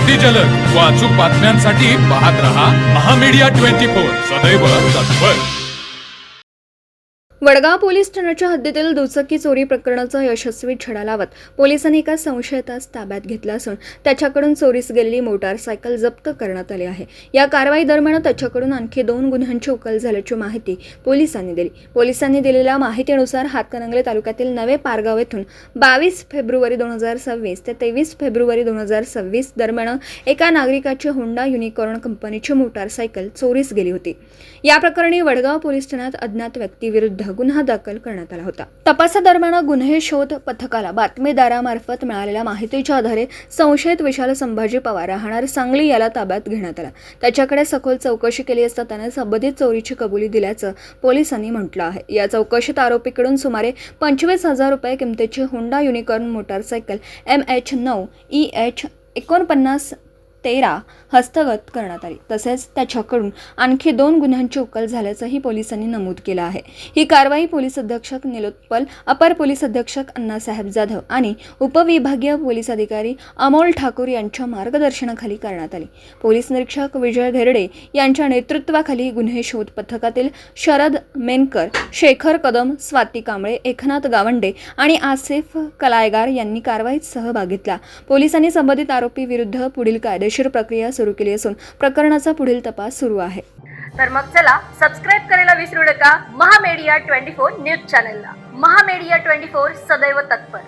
अति जलद व अचूक बातम्यांसाठी पाहत रहा महामीडिया 24 सदैव तत्पर। वडगाव पोलीस ठाण्याच्या हद्दीतील दुचाकी चोरी प्रकरणाचा यशस्वी छडा लावत पोलिसांनी एका संशयितास ताब्यात घेतला असून त्याच्याकडून चोरीस गेलेली मोटारसायकल जप्त करण्यात आली आहे। या कारवाई दरम्यान त्याच्याकडून आणखी 2 गुन्ह्यांची उकल झाल्याची माहिती पोलिसांनी दिली। पोलिसांनी दिलेल्या माहितीनुसार हातकणंगले तालुक्यातील नवे पारगाव येथून 22 फेब्रुवारी 2026 ते 23 फेब्रुवारी 2026 दरम्यान एका नागरिकाची होंडा युनिकॉर्न कंपनीची मोटारसायकल चोरीस गेली होती। या प्रकरणी वडगाव पोलीस ठाण्यात अज्ञात व्यक्तीविरुद्ध गुन्हा दाखल करण्यात आला होता। तपासादरम्यान गुन्हे शोध पथकाला बातमीदारामार्फत मिळालेल्या माहितीच्या आधारे संशयित विशाल संभाजी पवार राहणार सांगली याला ताब्यात घेण्यात आला। त्याच्याकडे सखोल चौकशी केली असता त्याने संबंधित चोरीची कबुली दिल्याचं पोलिसांनी म्हटलं आहे। या चौकशीत आरोपीकडून सुमारे 25,000 रुपये किमतीची Honda unicorn motorcycle MH9 EH 4913 हस्तगत करण्यात आली। तसेच त्याच्याकडून आणखी 2 गुन्ह्यांची उकल झाल्याचंही पोलिसांनी नमूद केलं आहे। ही कारवाई पोलीस अधीक्षक निलोत्पल, अपर पोलीस अधीक्षक अण्णासाहेब जाधव आणि उपविभागीय पोलीस अधिकारी अमोल ठाकूर यांच्या मार्गदर्शनाखाली करण्यात आली। पोलीस निरीक्षक विजय घेरडे यांच्या नेतृत्वाखाली गुन्हे शोध पथकातील शरद मेनकर, शेखर कदम, स्वाती कांबळे, एकनाथ गावंडे आणि आसिफ कलायगार यांनी कारवाईत सहभाग घेतला। पोलिसांनी संबंधित आरोपी विरुद्ध पुढील कायदेशीर प्रक्रिया सुरू केली असून प्रकरणाचा पुढील तपास सुरू आहे। तर मग चला सबस्क्राइब करायला विसरू नका महामीडिया 24 न्यूज चॅनलला। महामीडिया 24 सदैव तत्पर।